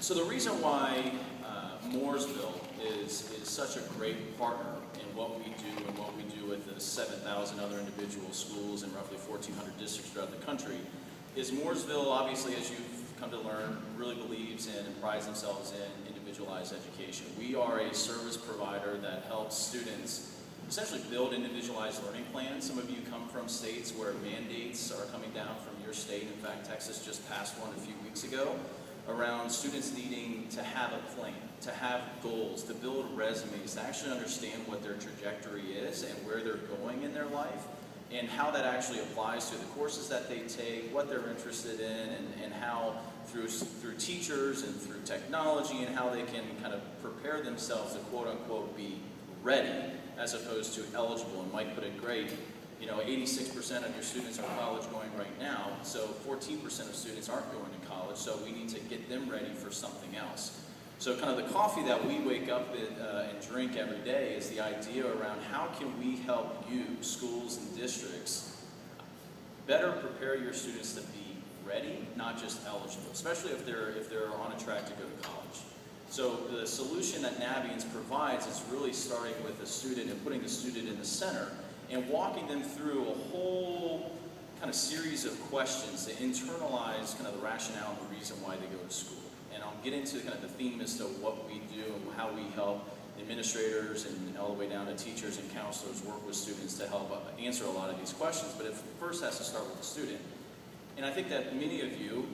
So the reason why Mooresville is such a great partner in what we do and what we do with the 7,000 other individual schools and roughly 1,400 districts throughout the country is Mooresville, obviously, as you've come to learn, really believes in and prides themselves in individualized education. We are a service provider that helps students essentially build individualized learning plans. Some of you come from states where mandates are coming down from your state. In fact, Texas just passed one a few weeks ago around students needing to have a plan, to have goals, to build resumes, to actually understand what their trajectory is and where they're going in their life, and how that actually applies to the courses that they take, what they're interested in, and how through teachers and through technology and how they can kind of prepare themselves to quote-unquote be ready as opposed to eligible. And Mike put it great. You know, 86% of your students are college going right now, so 14% of students aren't going to college, so we need to get them ready for something else. So kind of the coffee that we wake up and drink every day is the idea around how can we help you, schools and districts, better prepare your students to be ready, not just eligible, especially if they're on a track to go to college. So the solution that Naviance provides is really starting with the student and putting the student in the center and walking them through a whole kind of series of questions to internalize kind of the rationale and the reason why they go to school. And I'll get into kind of the theme as to what we do and how we help administrators and all the way down to teachers and counselors work with students to help answer a lot of these questions. But it first has to start with the student. And I think that many of you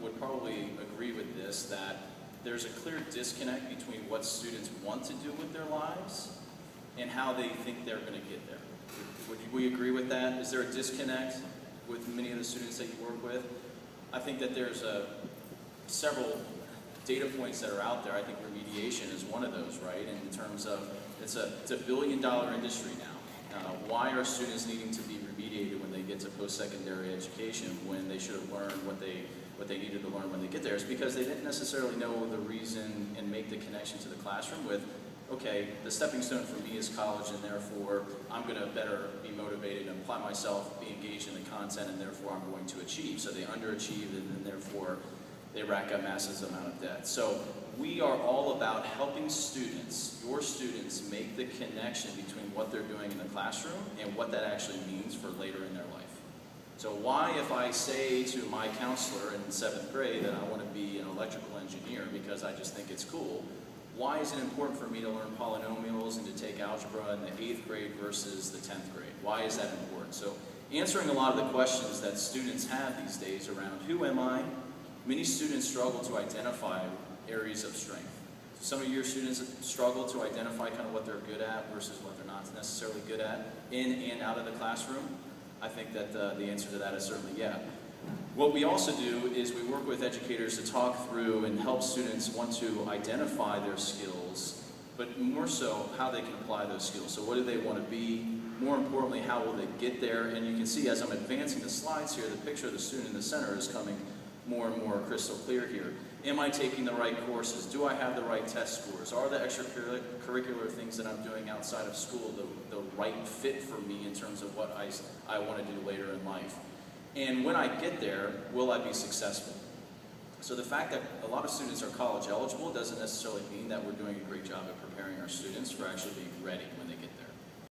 would probably agree with this, that there's a clear disconnect between what students want to do with their lives and how they think they're going to get there. Would we agree with that? Is there a disconnect with many of the students that you work with? I think that there's several data points that are out there. I think remediation is one of those, right? And in terms of, it's a billion-dollar industry now. Why are students needing to be remediated when they get to post-secondary education when they should have learned what they needed to learn when they get there? It's because they didn't necessarily know the reason and make the connection to the classroom with, okay, the stepping stone for me is college, and therefore I'm going to better be motivated and apply myself, be engaged in the content, and therefore I'm going to achieve. So they underachieve, and then therefore they rack up massive amount of debt. So we are all about helping students, your students, make the connection between what they're doing in the classroom and what that actually means for later in their life. So why, if I say to my counselor in 7th grade that I want to be an electrical engineer because I just think it's cool, why is it important for me to learn polynomials and to take algebra in the 8th grade versus the 10th grade? Why is that important? So answering a lot of the questions that students have these days around who am I, many students struggle to identify areas of strength. Some of your students struggle to identify kind of what they're good at versus what they're not necessarily good at in and out of the classroom. I think that the answer to that is certainly yeah. What we also do is we work with educators to talk through and help students want to identify their skills, but more so how they can apply those skills. So what do they want to be? More importantly, how will they get there? And you can see as I'm advancing the slides here, the picture of the student in the center is coming more and more crystal clear here. Am I taking the right courses? Do I have the right test scores? Are the extracurricular things that I'm doing outside of school the right fit for me in terms of what I want to do later in life? And when I get there, will I be successful? So the fact that a lot of students are college eligible doesn't necessarily mean that we're doing a great job at preparing our students for actually being ready.